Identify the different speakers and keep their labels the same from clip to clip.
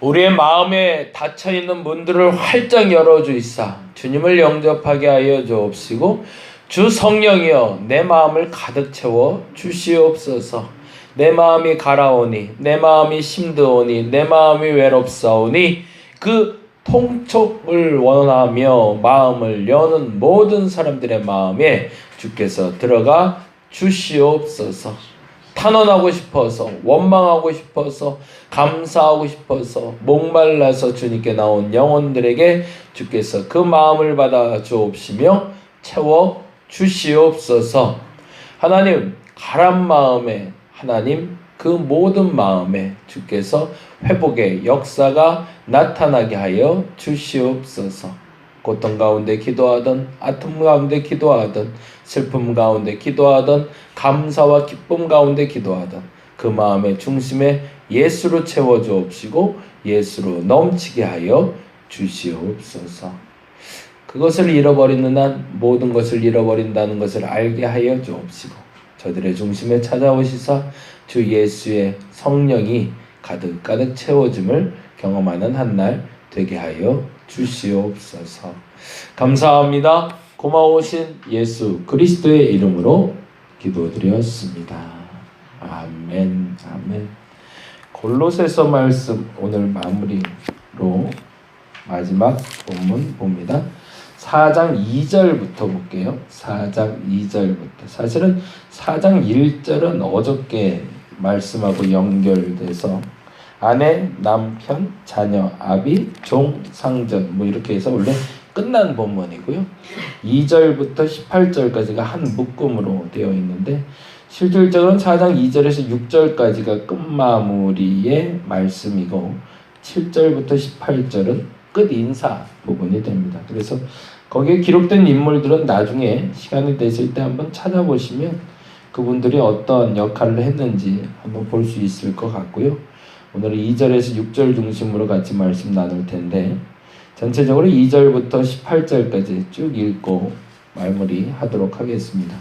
Speaker 1: 우리의 마음에 닫혀있는 문들을 활짝 열어주이사 주님을 영접하게 하여 주옵시고 주 성령이여 내 마음을 가득 채워 주시옵소서. 내 마음이 가라오니 내 마음이 힘드오니 내 마음이 외롭사오니 그 통촉을 원하며 마음을 여는 모든 사람들의 마음에 주께서 들어가 주시옵소서. 탄원하고 싶어서, 원망하고 싶어서, 감사하고 싶어서, 목말라서 주님께 나온 영혼들에게 주께서 그 마음을 받아 주옵시며 채워 주시옵소서. 하나님, 가란 마음에 하나님 그 모든 마음에 주께서 회복의 역사가 나타나게 하여 주시옵소서. 고통 가운데 기도하던, 아픔 가운데 기도하던, 슬픔 가운데 기도하던, 감사와 기쁨 가운데 기도하던 그 마음의 중심에 예수로 채워 주옵시고 예수로 넘치게 하여 주시옵소서. 그것을 잃어버리는 한 모든 것을 잃어버린다는 것을 알게 하여 주옵시고 저들의 중심에 찾아오시사 주 예수의 성령이 가득가득 채워짐을 경험하는 한날 되게 하여 주시옵소서. 감사합니다. 고마우신 예수 그리스도의 이름으로 기도드렸습니다. 아멘. 아멘. 골로새서 말씀 오늘 마무리로 마지막 본문 봅니다. 4장 2절부터 볼게요. 4장 2절부터. 사실은 4장 1절은 어저께 말씀하고 연결돼서 아내, 남편, 자녀, 아비, 종, 상전 뭐 이렇게 해서 원래 끝난 본문이고요. 2절부터 18절까지가 한 묶음으로 되어 있는데 실질적으로는 4장 2절에서 6절까지가 끝마무리의 말씀이고 7절부터 18절은 끝 인사 부분이 됩니다. 그래서 거기에 기록된 인물들은 나중에 시간이 되실 때 한번 찾아보시면 그분들이 어떤 역할을 했는지 한번 볼 수 있을 것 같고요. 오늘은 2절에서 6절 중심으로 같이 말씀 나눌 텐데 전체적으로 2절부터 18절까지 쭉 읽고 마무리하도록 하겠습니다.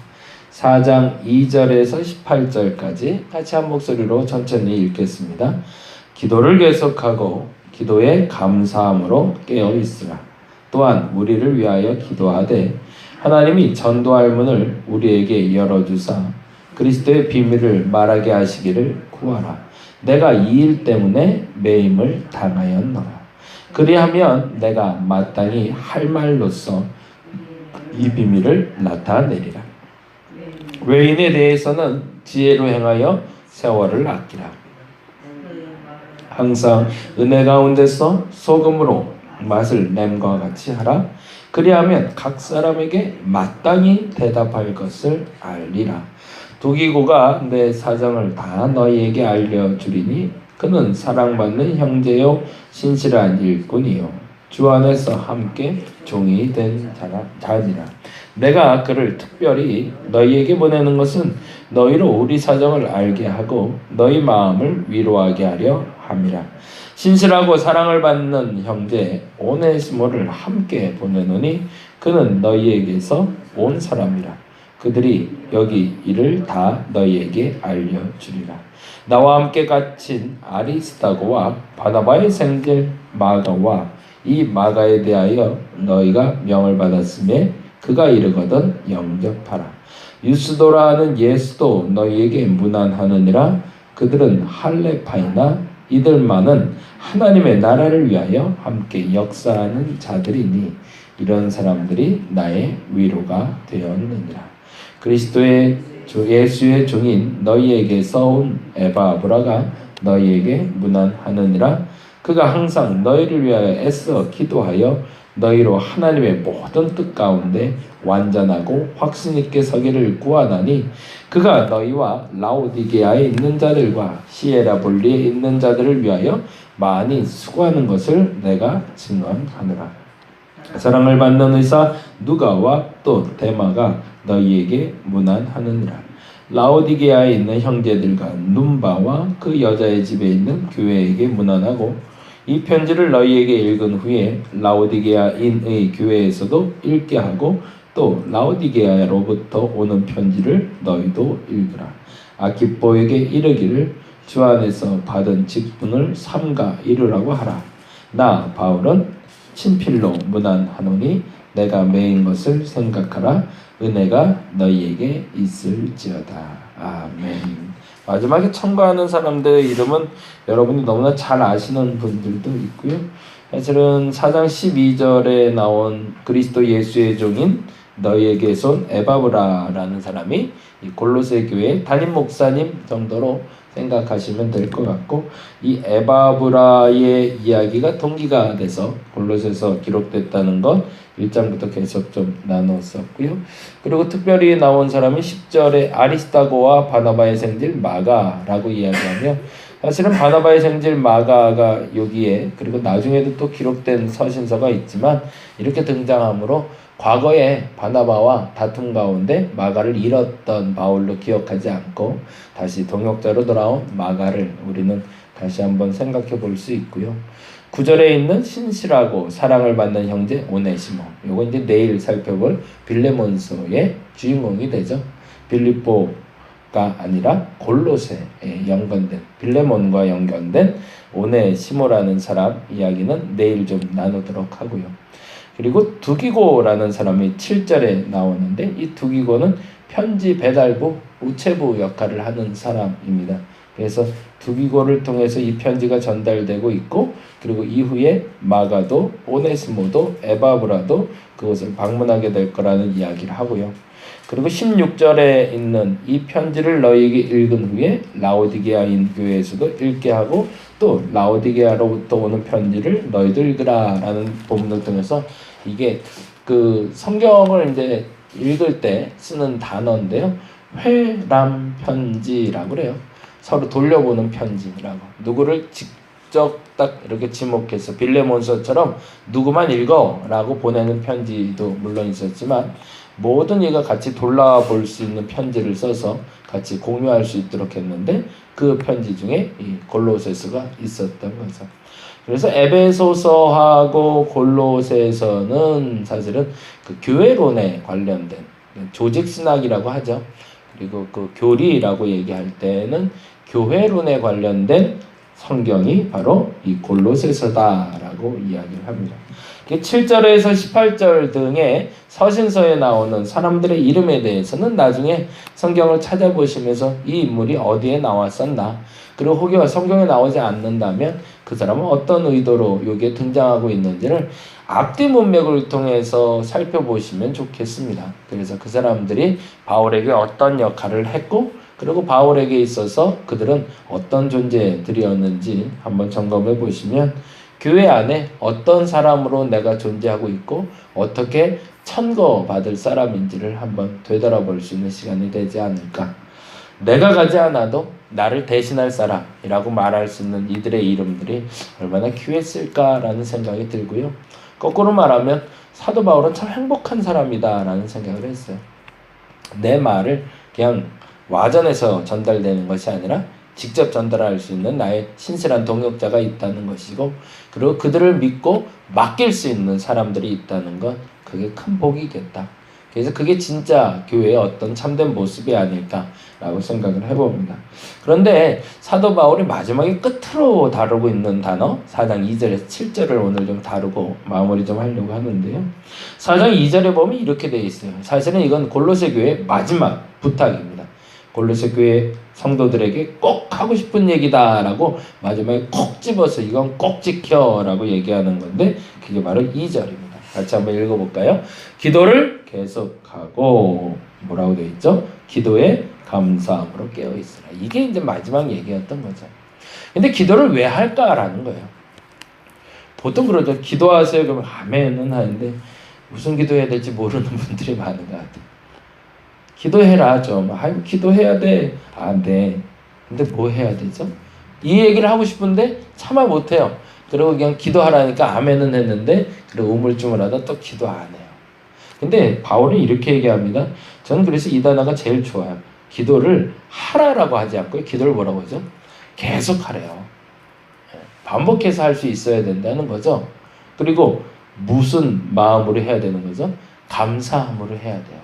Speaker 1: 4장 2절에서 18절까지 같이 한 목소리로 천천히 읽겠습니다. 기도를 계속하고 기도에 감사함으로 깨어 있으라. 또한 우리를 위하여 기도하되 하나님이 전도할 문을 우리에게 열어주사 그리스도의 비밀을 말하게 하시기를 구하라. 내가 이 일 때문에 매임을 당하였노라. 그리하면 내가 마땅히 할 말로써 이 비밀을 나타내리라. 외인에 대해서는 지혜로 행하여 세월을 아끼라. 항상 은혜 가운데서 소금으로 맛을 냄과 같이 하라. 그리하면 각 사람에게 마땅히 대답할 것을 알리라. 두기고가 내 사정을 다 너희에게 알려주리니 그는 사랑받는 형제요 신실한 일꾼이요 주 안에서 함께 종이 된 자니라. 내가 그를 특별히 너희에게 보내는 것은 너희로 우리 사정을 알게 하고 너희 마음을 위로하게 하려 함이라. 신실하고 사랑을 받는 형제 오네시모를 함께 보내노니 그는 너희에게서 온 사람이라. 그들이 여기 이를 다 너희에게 알려주리라. 나와 함께 갇힌 아리스타고와 바나바의 생질 마가와 이 마가에 대하여 너희가 명을 받았음에 그가 이르거든 영접하라. 유스도라는 예수도 너희에게 문안하느니라. 그들은 할레파이나 이들만은 하나님의 나라를 위하여 함께 역사하는 자들이니 이런 사람들이 나의 위로가 되었느니라. 그리스도의 예수의 종인 너희에게서 온 에바브라가 너희에게 문안하느니라. 그가 항상 너희를 위하여 애써 기도하여 너희로 하나님의 모든 뜻 가운데 완전하고 확신 있게 서기를 구하나니 그가 너희와 라오디게아에 있는 자들과 히에라볼리에 있는 자들을 위하여 많이 수고하는 것을 내가 증언하노라. 사랑을 받는 의사 누가와 또 데마가 너희에게 문안하느니라. 라오디게아에 있는 형제들과 num바와 그 여자의 집에 있는 교회에게 문안하고 이 편지를 너희에게 읽은 후에 라오디게아인의 교회에서도 읽게 하고 또 라오디게아로부터 오는 편지를 너희도 읽으라. 아키포에게 이르기를 주 안에서 받은 직분을 삼가 이루라고 하라. 나 바울은 친필로 문안하노니 내가 매인 것을 생각하라. 은혜가 너희에게 있을지어다. 아멘. 마지막에 청구하는 사람들의 이름은 여러분이 너무나 잘 아시는 분들도 있고요. 사실은 4장 12절에 나온 그리스도 예수의 종인 너희에게 쏜 에바브라라는 사람이 이 골로새 교회 담임 목사님 정도로 생각하시면 될 것 같고, 이 에바브라의 이야기가 동기가 돼서 골로새서 기록됐다는 것 1장부터 계속 좀 나눴었고요. 그리고 특별히 나온 사람이 10절에 아리스타고와 바나바의 생질 마가라고 이야기하며, 사실은 바나바의 생질 마가가 여기에, 그리고 나중에도 또 기록된 서신서가 있지만 이렇게 등장하므로 과거에 바나바와 다툼 가운데 마가를 잃었던 바울로 기억하지 않고 다시 동역자로 돌아온 마가를 우리는 다시 한번 생각해 볼 수 있고요. 9절에 있는 신실하고 사랑을 받는 형제 오네시모, 요거 이제 내일 살펴볼 빌레몬서의 주인공이 되죠. 빌립보가 아니라 골로새에 연관된, 빌레몬과 연관된 오네시모라는 사람 이야기는 내일 좀 나누도록 하고요. 그리고 두기고라는 사람이 7절에 나오는데, 이 두기고는 편지 배달부, 우체부 역할을 하는 사람입니다. 그래서 두기고를 통해서 이 편지가 전달되고 있고, 그리고 이후에 마가도 오네스모도 에바브라도 그것을 방문하게 될 거라는 이야기를 하고요. 그리고 16절에 있는 이 편지를 너희에게 읽은 후에 라오디게아인 교회에서도 읽게 하고, 또 라오디게아로부터 오는 편지를 너희도 읽으라 라는 본문을 통해서, 이게 그 성경을 이제 읽을 때 쓰는 단어인데요, 회람 편지라고 그래요. 서로 돌려보는 편지라고, 누구를 직접 딱 이렇게 지목해서 빌레몬서처럼 누구만 읽어 라고 보내는 편지도 물론 있었지만, 모든 이가 같이 돌아볼 수 있는 편지를 써서 같이 공유할 수 있도록 했는데, 그 편지 중에 이 골로새서가 있었던 거죠. 그래서 에베소서하고 골로새서는 사실은 그 교회론에 관련된 조직신학이라고 하죠. 그리고 그 교리라고 얘기할 때는 교회론에 관련된 성경이 바로 이 골로새서다라고 이야기를 합니다. 7절에서 18절 등의 서신서에 나오는 사람들의 이름에 대해서는 나중에 성경을 찾아보시면서 이 인물이 어디에 나왔었나, 그리고 혹여 성경에 나오지 않는다면 그 사람은 어떤 의도로 여기에 등장하고 있는지를 앞뒤 문맥을 통해서 살펴보시면 좋겠습니다. 그래서 그 사람들이 바울에게 어떤 역할을 했고, 그리고 바울에게 있어서 그들은 어떤 존재들이었는지 한번 점검해 보시면, 교회 안에 어떤 사람으로 내가 존재하고 있고 어떻게 천거받을 사람인지를 한번 되돌아볼 수 있는 시간이 되지 않을까. 내가 가지 않아도 나를 대신할 사람이라고 말할 수 있는 이들의 이름들이 얼마나 귀했을까라는 생각이 들고요. 거꾸로 말하면 사도 바울은 참 행복한 사람이다라는 생각을 했어요. 내 말을 그냥 와전에서 전달되는 것이 아니라 직접 전달할 수 있는 나의 신실한 동역자가 있다는 것이고, 그리고 그들을 믿고 맡길 수 있는 사람들이 있다는 것, 그게 큰 복이겠다. 그래서 그게 진짜 교회의 어떤 참된 모습이 아닐까라고 생각을 해봅니다. 그런데 사도 바울이 마지막에 끝으로 다루고 있는 단어 4장 2절에서 7절을 오늘 좀 다루고 마무리 좀 하려고 하는데요. 4장 2절에 보면 이렇게 되어 있어요. 사실은 이건 골로새 교회의 마지막 부탁입니다. 골로새 교회 성도들에게 꼭 하고 싶은 얘기다라고 마지막에 콕 집어서 이건 꼭 지켜라고 얘기하는 건데, 그게 바로 2절입니다. 같이 한번 읽어볼까요? 기도를 계속하고, 뭐라고 되어 있죠? 기도에 감사함으로 깨어있으라. 이게 이제 마지막 얘기였던 거죠. 근데 기도를 왜 할까라는 거예요. 보통 그러죠. 기도하세요. 그러면 아멘은 하는데 무슨 기도해야 될지 모르는 분들이 많은 것 같아요. 기도해라 좀. 아유 기도해야 돼. 안 돼. 근데 뭐 해야 되죠? 이 얘기를 하고 싶은데 차마 못해요. 그리고 그냥 기도하라니까 아멘은 했는데, 그리고 우물쭈물하다 또 기도 안 해요. 근데 바울은 이렇게 얘기합니다. 저는 그래서 이 단어가 제일 좋아요. 기도를 하라라고 하지 않고 기도를 뭐라고 하죠? 계속 하래요. 반복해서 할 수 있어야 된다는 거죠. 그리고 무슨 마음으로 해야 되는 거죠? 감사함으로 해야 돼요.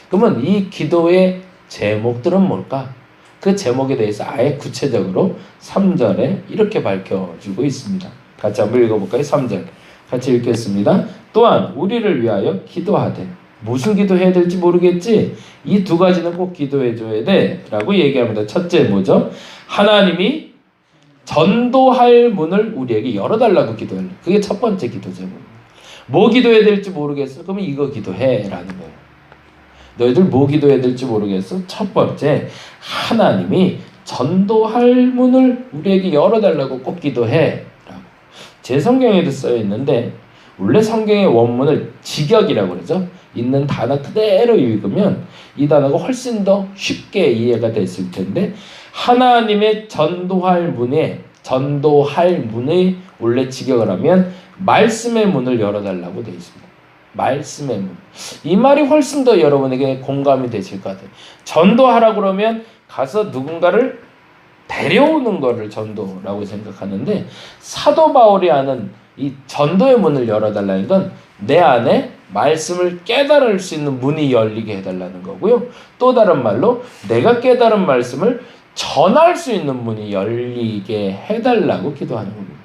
Speaker 1: 그러면 이 기도의 제목들은 뭘까? 그 제목에 대해서 아예 구체적으로 3절에 이렇게 밝혀주고 있습니다. 같이 한번 읽어볼까요? 3절 같이 읽겠습니다. 또한 우리를 위하여 기도하되. 무슨 기도해야 될지 모르겠지? 이 두 가지는 꼭 기도해줘야 돼 라고 얘기합니다. 첫째 뭐죠? 하나님이 전도할 문을 우리에게 열어달라고 기도해요. 그게 첫 번째 기도 제목. 뭐 기도해야 될지 모르겠어? 그러면 이거 기도해 라는 거예요. 너희들 뭐 기도해야 될지 모르겠어? 첫 번째, 하나님이 전도할 문을 우리에게 열어달라고 꼭 기도해 라고. 제 성경에도 써 있는데 원래 성경의 원문을 직역이라고 그러죠. 있는 단어 그대로 읽으면 이 단어가 훨씬 더 쉽게 이해가 됐을 텐데, 하나님의 전도할 문에 원래 직역을 하면 말씀의 문을 열어달라고 되어 있습니다. 말씀의 문. 이 말이 훨씬 더 여러분에게 공감이 되실 것 같아요. 전도하라 그러면 가서 누군가를 데려오는 거를 전도라고 생각하는데, 사도 바울이 하는 이 전도의 문을 열어달라는 건 내 안에 말씀을 깨달을 수 있는 문이 열리게 해달라는 거고요. 또 다른 말로 내가 깨달은 말씀을 전할 수 있는 문이 열리게 해달라고 기도하는 겁니다.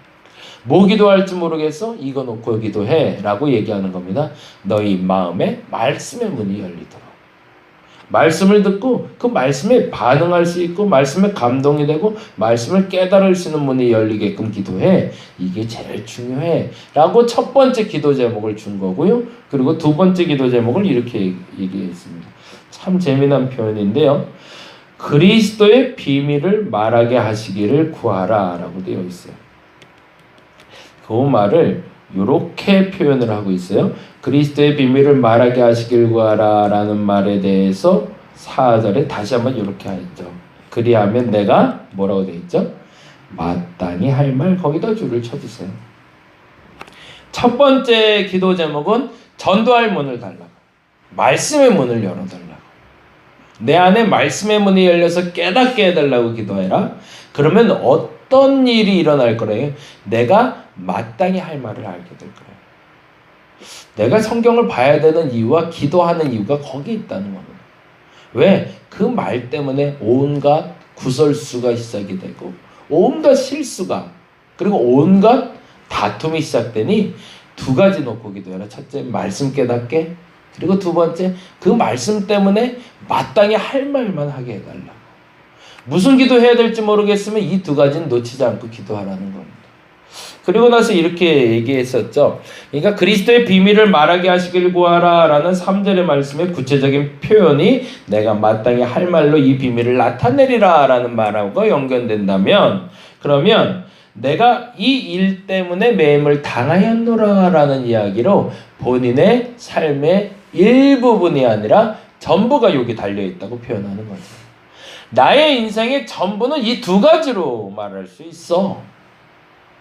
Speaker 1: 뭐 기도할지 모르겠어? 이거 놓고 기도해 라고 얘기하는 겁니다. 너희 마음에 말씀의 문이 열리도록. 말씀을 듣고 그 말씀에 반응할 수 있고 말씀에 감동이 되고 말씀을 깨달을 수 있는 문이 열리게끔 기도해. 이게 제일 중요해 라고 첫 번째 기도 제목을 준 거고요. 그리고 두 번째 기도 제목을 이렇게 얘기했습니다. 참 재미난 표현인데요. 그리스도의 비밀을 말하게 하시기를 구하라 라고 되어 있어요. 그 말을 이렇게 표현을 하고 있어요. 그리스도의 비밀을 말하게 하시길 구하라 라는 말에 대해서 4절에 다시 한번 이렇게 하죠. 그리하면 내가 뭐라고 되어 있죠? 마땅히 할 말 거기다 줄을 쳐주세요. 첫 번째 기도 제목은 전도할 문을 달라고. 말씀의 문을 열어달라고. 내 안에 말씀의 문이 열려서 깨닫게 해달라고 기도해라. 그러면 어떤 일이 일어날 거래요? 내가 마땅히 할 말을 알게 될 거예요. 내가 성경을 봐야 되는 이유와 기도하는 이유가 거기에 있다는 겁니다. 왜? 그 말 때문에 온갖 구설수가 시작이 되고 온갖 실수가 그리고 온갖 다툼이 시작되니 두 가지 놓고 기도해라. 첫째, 말씀 깨닫게. 그리고 두 번째, 그 말씀 때문에 마땅히 할 말만 하게 해달라고. 무슨 기도해야 될지 모르겠으면 이 두 가지는 놓치지 않고 기도하라는 겁니다. 그리고 나서 이렇게 얘기했었죠. 그러니까 그리스도의 비밀을 말하게 하시길 구하라 라는 3절의 말씀의 구체적인 표현이 내가 마땅히 할 말로 이 비밀을 나타내리라 라는 말하고 연결된다면, 그러면 내가 이 일 때문에 매임을 당하였노라 라는 이야기로 본인의 삶의 일부분이 아니라 전부가 여기 달려있다고 표현하는 거죠. 나의 인생의 전부는 이 두 가지로 말할 수 있어.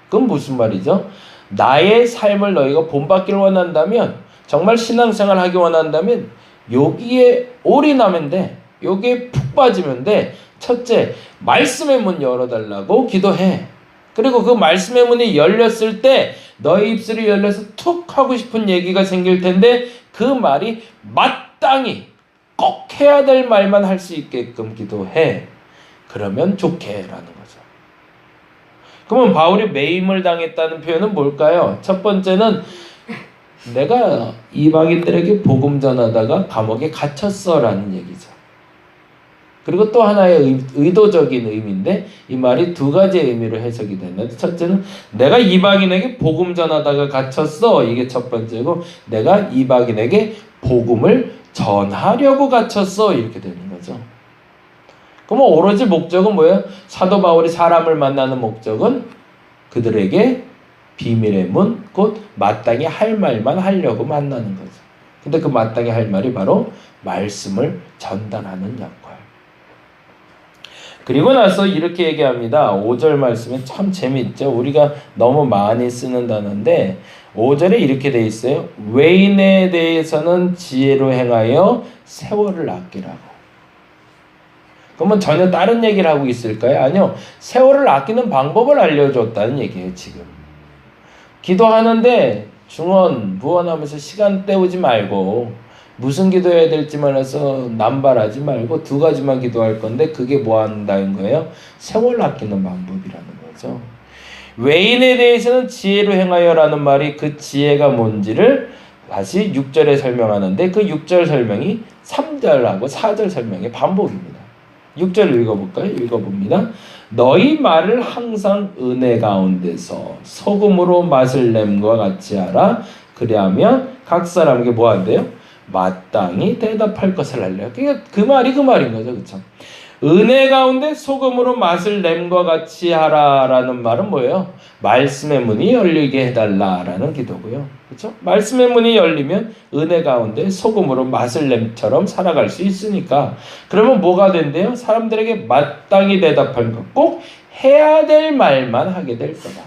Speaker 1: 그건 무슨 말이죠? 나의 삶을 너희가 본받기를 원한다면, 정말 신앙생활 하기 원한다면 여기에 올인하면 돼. 여기에 푹 빠지면 돼. 첫째, 말씀의 문 열어달라고 기도해. 그리고 그 말씀의 문이 열렸을 때 너의 입술이 열려서 툭 하고 싶은 얘기가 생길 텐데 그 말이 마땅히 꼭 해야 될 말만 할 수 있게끔 기도해. 그러면 좋게 라는 거죠. 그러면 바울이 매임을 당했다는 표현은 뭘까요? 첫 번째는 내가 이방인들에게 복음 전하다가 감옥에 갇혔어 라는 얘기죠. 그리고 또 하나의 의도적인 의미인데 이 말이 두 가지의 의미로 해석이 되는데, 첫째는 내가 이방인에게 복음 전하다가 갇혔어. 이게 첫 번째고, 내가 이방인에게 복음을 전하려고 갇혔어. 이렇게 되는 거죠. 그럼 오로지 목적은 뭐예요? 사도 바울이 사람을 만나는 목적은 그들에게 비밀의 문, 곧 마땅히 할 말만 하려고 만나는 거죠. 근데 그 마땅히 할 말이 바로 말씀을 전달하는 역할. 그리고 나서 이렇게 얘기합니다. 5절 말씀에 참 재밌죠. 우리가 너무 많이 쓰는 단어인데 5절에 이렇게 돼 있어요. 외인에 대해서는 지혜로 행하여 세월을 아끼라고. 그러면 전혀 다른 얘기를 하고 있을까요? 아니요. 세월을 아끼는 방법을 알려줬다는 얘기예요. 지금 기도하는데 중언 부언하면서 시간 때우지 말고 무슨 기도해야 될지 말해서 남발하지 말고 두 가지만 기도할 건데 그게 뭐 한다는 거예요? 세월 아끼는 방법이라는 거죠. 외인에 대해서는 지혜로 행하여라는 말이 그 지혜가 뭔지를 다시 6절에 설명하는데 그 6절 설명이 3절하고 4절 설명의 반복입니다. 6절 읽어볼까요? 읽어봅니다. 너희 말을 항상 은혜 가운데서 소금으로 맛을 냄과 같이 하라. 그리하면 각 사람에게 뭐 한대요? 마땅히 대답할 것을 알려. 그러니까 그 말이 그 말인 거죠. 그렇죠? 은혜 가운데 소금으로 맛을 냄과 같이 하라라는 말은 뭐예요? 말씀의 문이 열리게 해달라라는 기도고요. 그렇죠? 말씀의 문이 열리면 은혜 가운데 소금으로 맛을 냄처럼 살아갈 수 있으니까 그러면 뭐가 된대요? 사람들에게 마땅히 대답할 것, 꼭 해야 될 말만 하게 될 거다.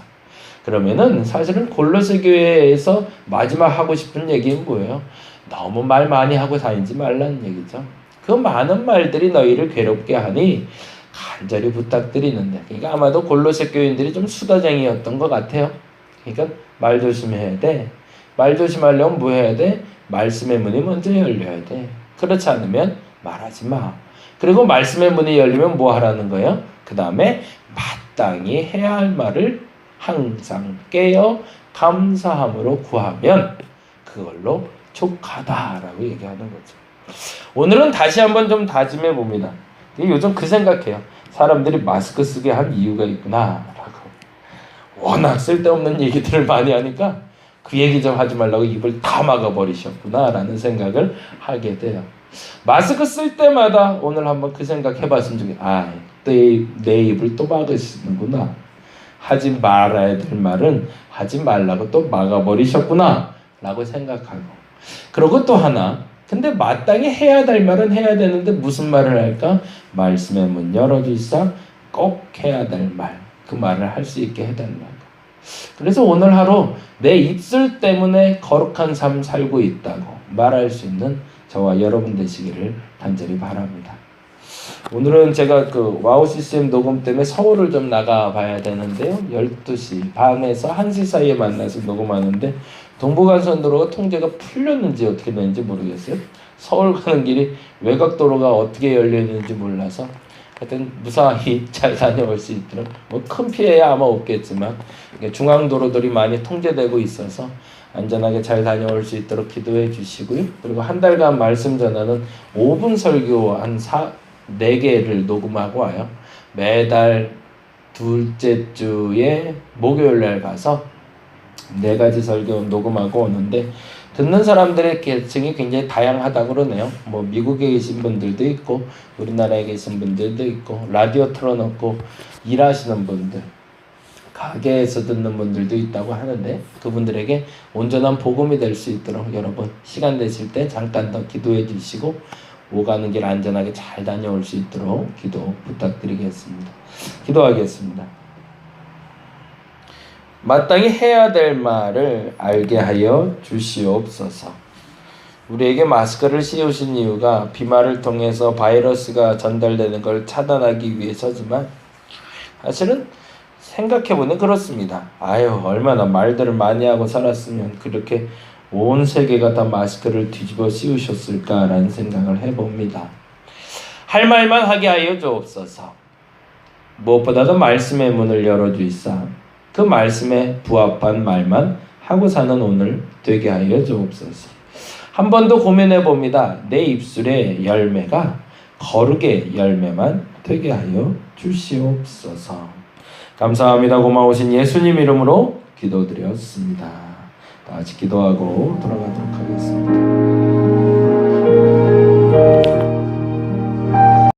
Speaker 1: 그러면은 사실은 골로새 교회에서 마지막 하고 싶은 얘기는 뭐예요? 너무 말 많이 하고 다니지 말라는 얘기죠. 그 많은 말들이 너희를 괴롭게 하니 간절히 부탁드리는데, 그러니까 아마도 골로새 교인들이 좀 수다쟁이였던 것 같아요. 그러니까 말 조심해야 돼. 말 조심하려면 뭐 해야 돼? 말씀의 문이 먼저 열려야 돼. 그렇지 않으면 말하지 마. 그리고 말씀의 문이 열리면 뭐 하라는 거예요? 그 다음에 마땅히 해야 할 말을 항상 깨어 감사함으로 구하면 그걸로 족하다라고 얘기하는 거죠. 오늘은 다시 한번 좀 다짐해 봅니다. 요즘 그 생각해요. 사람들이 마스크 쓰게 한 이유가 있구나 라고. 워낙 쓸데없는 얘기들을 많이 하니까 그 얘기 좀 하지 말라고 입을 다 막아버리셨구나 라는 생각을 하게 돼요. 마스크 쓸 때마다 오늘 한번 그 생각 해봤으면 좋겠어요. 내 입을 또 막으시는구나. 하지 말아야 될 말은 하지 말라고 또 막아버리셨구나 라고 생각하고, 그리고 또 하나, 근데 마땅히 해야 될 말은 해야 되는데 무슨 말을 할까? 말씀의 문 열어주시사 꼭 해야 될 말, 그 말을 할 수 있게 해달라고. 그래서 오늘 하루 내 입술 때문에 거룩한 삶 살고 있다고 말할 수 있는 저와 여러분 되시기를 간절히 바랍니다. 오늘은 제가 그 와우 CCM 녹음 때문에 서울을 좀 나가 봐야 되는데요. 12시 반에서 1시 사이에 만나서 녹음하는데 동부간선도로가 통제가 풀렸는지 어떻게 되는지 모르겠어요. 서울 가는 길이 외곽도로가 어떻게 열려있는지 몰라서 하여튼 무사히 잘 다녀올 수 있도록, 뭐 큰 피해야 아마 없겠지만 중앙도로들이 많이 통제되고 있어서 안전하게 잘 다녀올 수 있도록 기도해 주시고요. 그리고 한 달간 말씀 전하는 5분 설교 한 4개를 녹음하고 와요. 매달 둘째 주에 목요일날 가서 4가지 설교 녹음하고 오는데 듣는 사람들의 계층이 굉장히 다양하다고 그러네요. 뭐 미국에 계신 분들도 있고 우리나라에 계신 분들도 있고 라디오 틀어놓고 일하시는 분들, 가게에서 듣는 분들도 있다고 하는데 그분들에게 온전한 복음이 될 수 있도록 여러분 시간 되실 때 잠깐 더 기도해 주시고 오가는 길 안전하게 잘 다녀올 수 있도록 기도 부탁드리겠습니다. 기도하겠습니다. 마땅히 해야 될 말을 알게 하여 주시옵소서. 우리에게 마스크를 씌우신 이유가 비말을 통해서 바이러스가 전달되는 걸 차단하기 위해서지만 사실은 생각해보면 그렇습니다. 얼마나 말들을 많이 하고 살았으면 그렇게 온 세계가 다 마스크를 뒤집어 씌우셨을까라는 생각을 해봅니다. 할 말만 하게 하여 주옵소서. 무엇보다도 말씀의 문을 열어주이사 그 말씀에 부합한 말만 하고 사는 오늘 되게 하여 주옵소서. 한 번 더 고민해 봅니다. 내 입술의 열매가 거룩의 열매만 되게 하여 주시옵소서. 감사합니다. 고마우신 예수님 이름으로 기도드렸습니다. 다 같이 기도하고 돌아가도록 하겠습니다.